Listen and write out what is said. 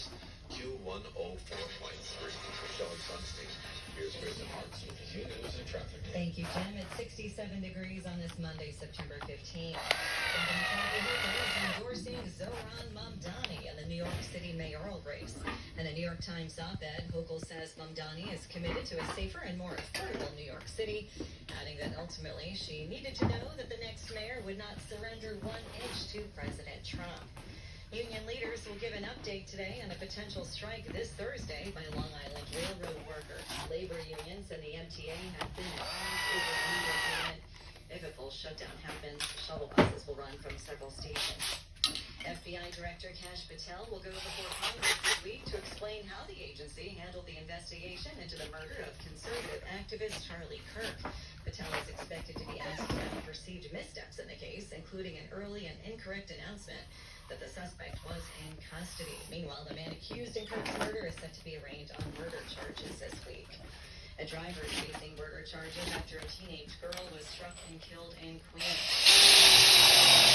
close to 104.3. Showing Sunstein. Here's Kristen Hartz with the news and traffic. Thank you, Jim. It's 67 degrees on this Monday, September 15th. Governor Kathy Hochul is endorsing Zohran Mamdani in the New York City mayoral race. In a New York Times op-ed, Hochul says Mamdani is committed to a safer and more affordable New York City, adding that ultimately she needed to know that the next mayor would not surrender 1 inch to President Trump. Union leaders will give an update today on a potential strike this Thursday by Long Island Railroad workers. Labor unions and the MTA have been bound over a new agreement. If a full shutdown happens, shuttle buses will run from several stations. FBI Director Kash Patel will go before Congress this week to explain how the agency handled the investigation into the murder of conservative activist Charlie Kirk. Patel is expected to be asked about perceived missteps in the case, including an early and incorrect announcement that the suspect was in custody. Meanwhile, the man accused in Kirk's murder is set to be arraigned on murder charges this week. A driver is facing murder charges after a teenage girl was struck and killed in Queens.